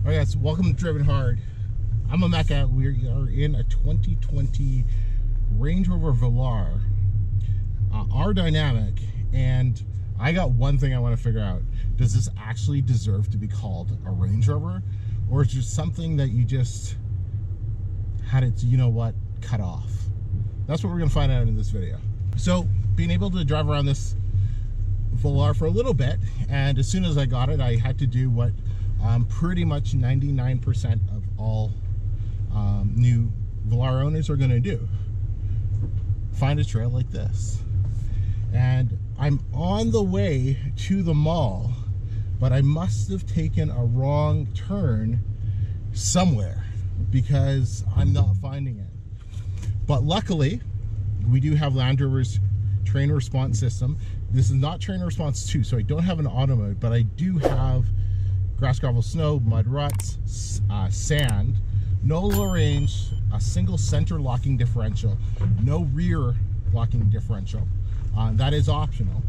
All right, guys, welcome to Driven Hard. I'm a Mecca. We are in a 2020 Range Rover Velar, our dynamic, and I got one thing I want to figure out. Does this actually deserve to be called a Range Rover, or is it something that you just had its, you know what, cut off? That's what we're going to find out in this video. So, being able to drive around this Velar for a little bit, and as soon as I got it, I had to do what pretty much 99% of all new Velar owners are going to do: find a trail like this. And I'm on the way to the mall, but I must have taken a wrong turn somewhere because I'm not finding it. But luckily, we do have Land Rover's train response system. This is not train response 2, so I don't have an auto mode, but I do have grass, gravel, snow, mud, ruts, sand, no low range, a single center locking differential, no rear locking differential. That is optional.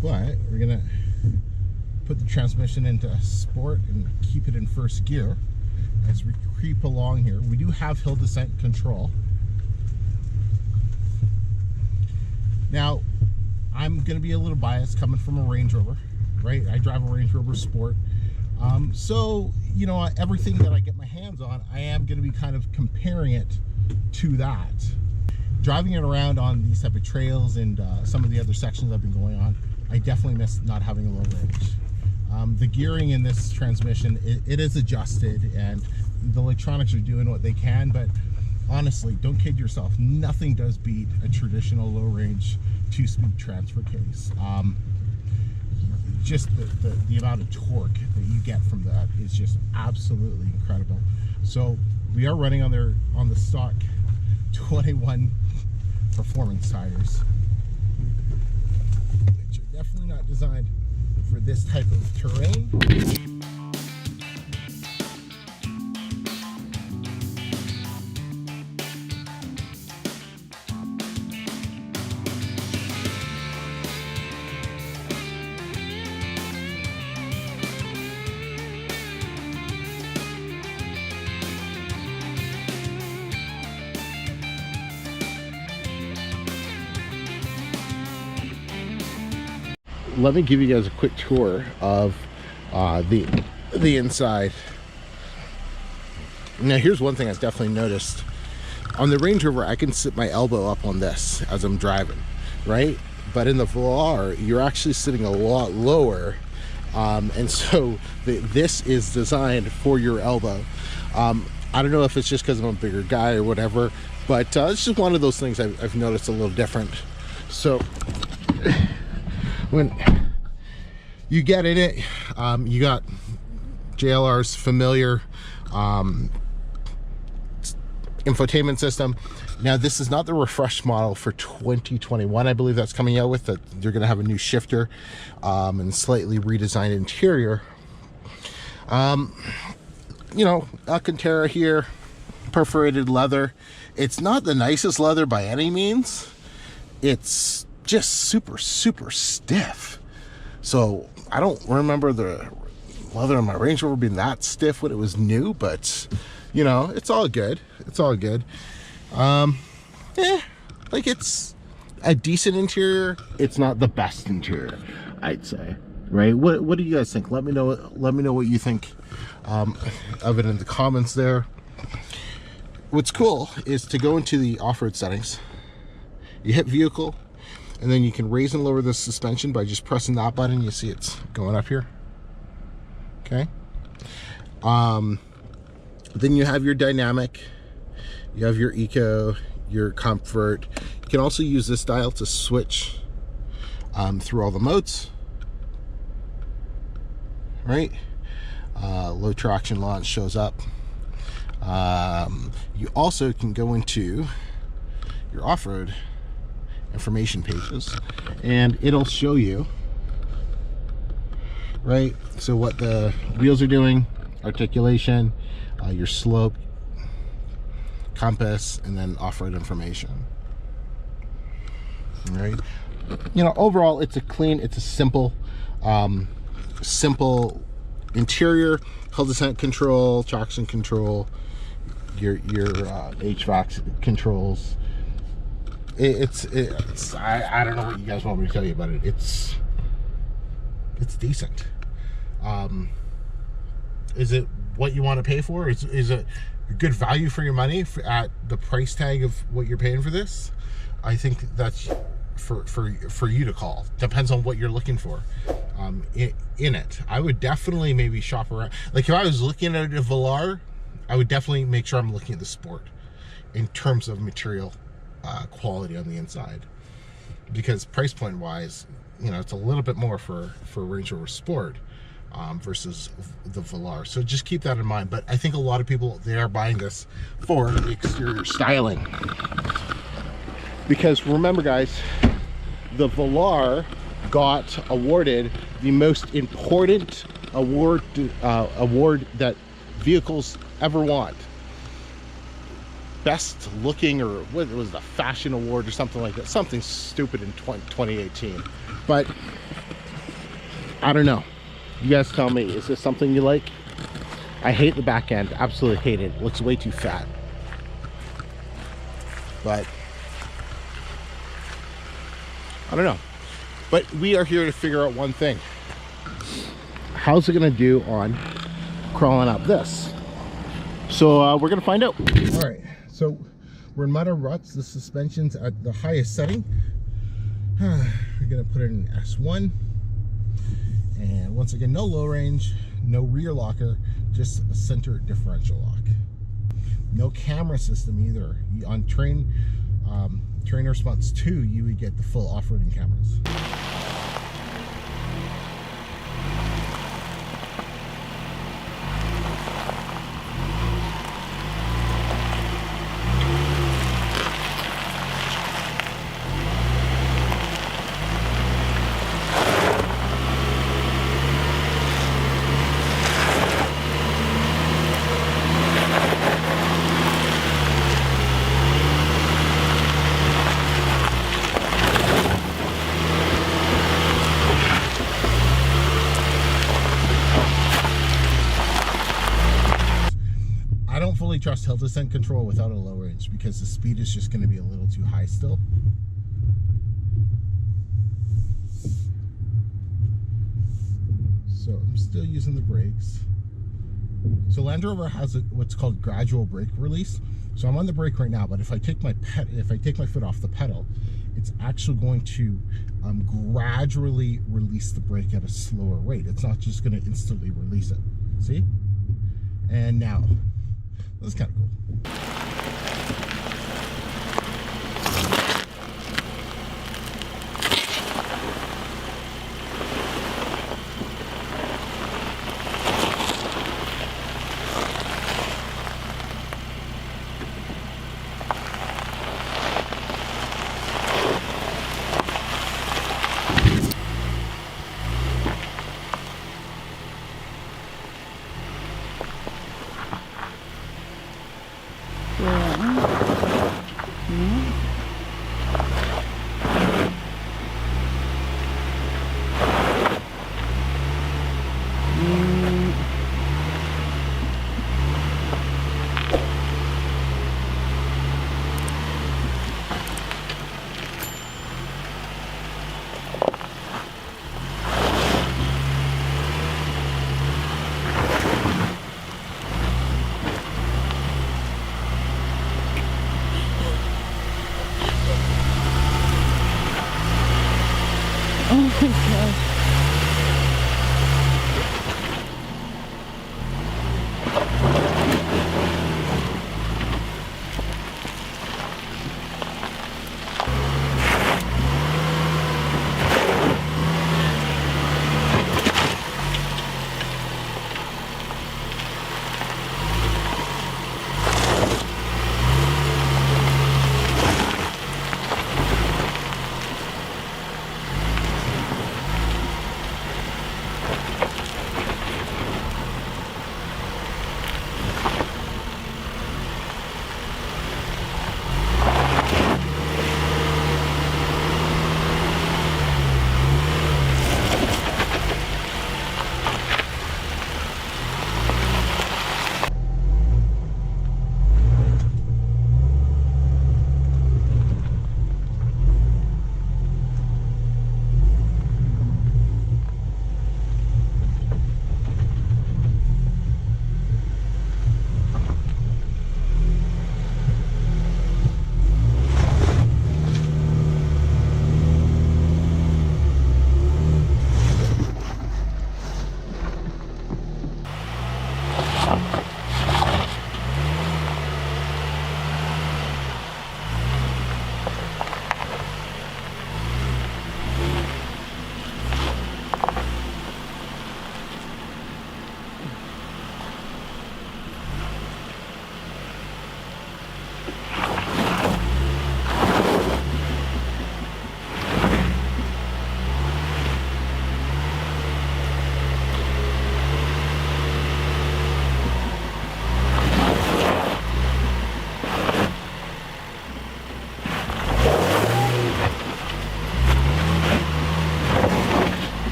But we're gonna put the transmission into sport and keep it in first gear as we creep along here. We do have hill descent control. Now, I'm gonna be a little biased coming from a Range Rover, right? I drive a Range Rover Sport. So, you know, everything that I get my hands on, I am gonna be kind of comparing it to that. Driving it around on these type of trails and some of the other sections I've been going on, I definitely miss not having a low range. The gearing in this transmission, it is adjusted, and the electronics are doing what they can, but honestly, don't kid yourself, nothing does beat a traditional low range 2-speed transfer case. Just the amount of torque that you get from that is just absolutely incredible. So we are running on the stock 21 performance tires, which are definitely not designed for this type of terrain. Let me give you guys a quick tour of the inside. Now, here's one thing I've definitely noticed. On the Range Rover, I can sit my elbow up on this as I'm driving, right? But in the Velar, you're actually sitting a lot lower, and so this is designed for your elbow. I don't know if it's just because I'm a bigger guy or whatever, but it's just one of those things I've noticed a little different. So when you get in it, you got JLR's familiar infotainment system. Now, this is not the refreshed model for 2021. I believe that's coming out with that. They're going to have a new shifter and slightly redesigned interior. You know, Alcantara here, perforated leather. It's not the nicest leather by any means. It's just super stiff. So I don't remember the leather on my Range Rover being that stiff when it was new, but you know, it's all good. It's all good. Like, it's a decent interior. It's not the best interior, I'd say. Right? What do you guys think? Let me know what you think of it in the comments there. What's cool is to go into the off-road settings. You hit vehicle, and then you can raise and lower the suspension by just pressing that button. You see it's going up here. Okay. Then you have your dynamic, you have your eco, your comfort. You can also use this dial to switch through all the modes. Right? Low traction launch shows up. You also can go into your off-road information pages, and it'll show you, right, so what the wheels are doing, articulation, your slope, compass, and then off-road information. Right? You know, overall, it's a clean, it's a simple interior, hill descent control, traction control, your HVAC controls. It's I don't know what you guys want me to tell you about it. It's decent. Is it what you want to pay for? Is it a good value for your money at the price tag of what you're paying for this? I think that's for you to call. Depends on what you're looking for in it. I would definitely maybe shop around. Like if I was looking at a Velar, I would definitely make sure I'm looking at the Sport in terms of material quality on the inside, because price point wise, you know, it's a little bit more for Range Rover Sport versus the Velar. So just keep that in mind. But I think a lot of people, they are buying this for the exterior styling, because remember guys, the Velar got awarded the most important award that vehicles ever want. Best looking, or what was the fashion award or something like that, something stupid in 2018. But I don't know, you guys tell me, is this something you like? I hate the back end, absolutely hate it. It looks way too fat. But I don't know. But we are here to figure out one thing: how's it gonna do on crawling up this? So we're gonna find out. All right, so we're in mud or ruts. The suspension's at the highest setting. We're gonna put it in S1, and once again, no low range, no rear locker, just a center differential lock. No camera system either. On Train Response 2, you would get the full off-roading cameras. I don't fully trust hill descent control without a low range, because the speed is just going to be a little too high still. So I'm still using the brakes. So Land Rover has what's called gradual brake release. So I'm on the brake right now, but if I take my foot off the pedal, it's actually going to gradually release the brake at a slower rate. It's not just going to instantly release it. See? And now, that's kind of cool. Oh my gosh.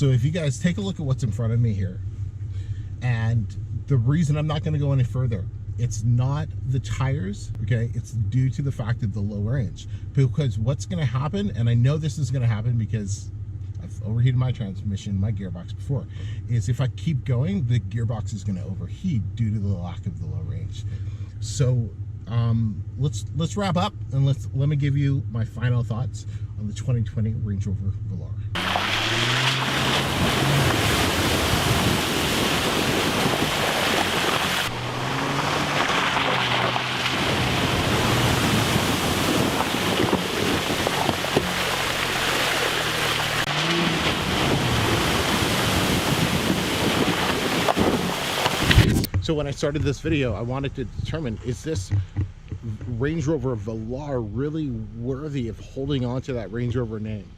So if you guys take a look at what's in front of me here, and the reason I'm not going to go any further, it's not the tires, okay? It's due to the fact of the low range. Because what's going to happen, and I know this is going to happen because I've overheated my transmission, my gearbox before, is if I keep going, the gearbox is going to overheat due to the lack of the low range. So let's wrap up, and let me give you my final thoughts on the 2020 Range Rover Velar. So when I started this video, I wanted to determine, is this Range Rover Velar really worthy of holding on to that Range Rover name?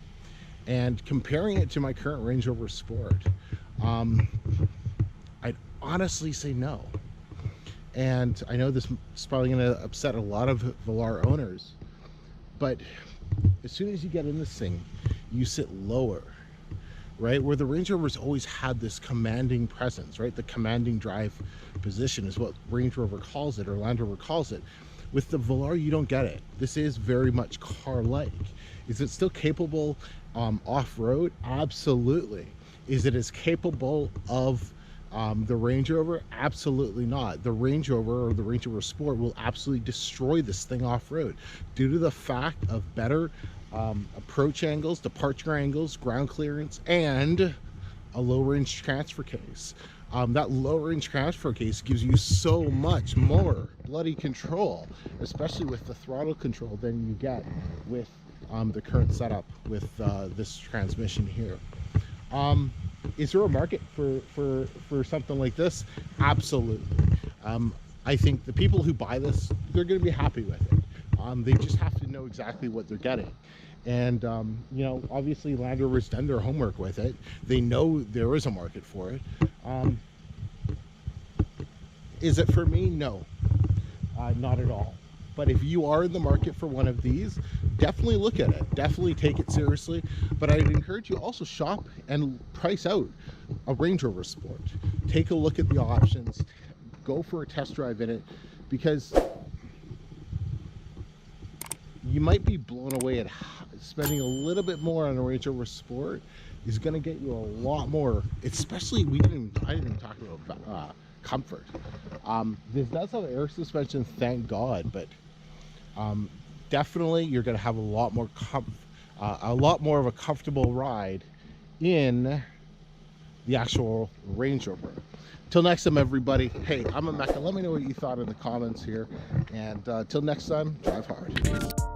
And comparing it to my current Range Rover Sport, I'd honestly say no. And I know this is probably going to upset a lot of Velar owners, but as soon as you get in this thing, you sit lower, right? Where the Range Rover's always had this commanding presence, right? The commanding drive position is what Range Rover calls it, or Land Rover calls it. With the Velar, you don't get it. This is very much car-like. Is it still capable off-road? Absolutely. Is it as capable of the Range Rover? Absolutely not. The Range Rover, or the Range Rover Sport, will absolutely destroy this thing off-road due to the fact of better approach angles, departure angles, ground clearance, and a low-range transfer case. That low-range transfer case gives you so much more bloody control, especially with the throttle control, than you get with the current setup with this transmission here. Is there a market for something like this? Absolutely. I think the people who buy this, they're going to be happy with it. They just have to know exactly what they're getting. And you know, obviously Land Rover's done their homework with it. They know there is a market for it. Is it for me? No, not at all. But if you are in the market for one of these, definitely look at it. Definitely take it seriously. But I'd encourage you also shop and price out a Range Rover Sport. Take a look at the options. Go for a test drive in it, because you might be blown away at spending a little bit more on a Range Rover Sport is going to get you a lot more. Especially, I didn't even talk about comfort. This does have air suspension, thank God, but definitely you're going to have a lot more of a comfortable ride in the actual Range Rover. Till next time, everybody. Hey, I'm Emeka. Let me know what you thought in the comments here, and till next time, drive hard.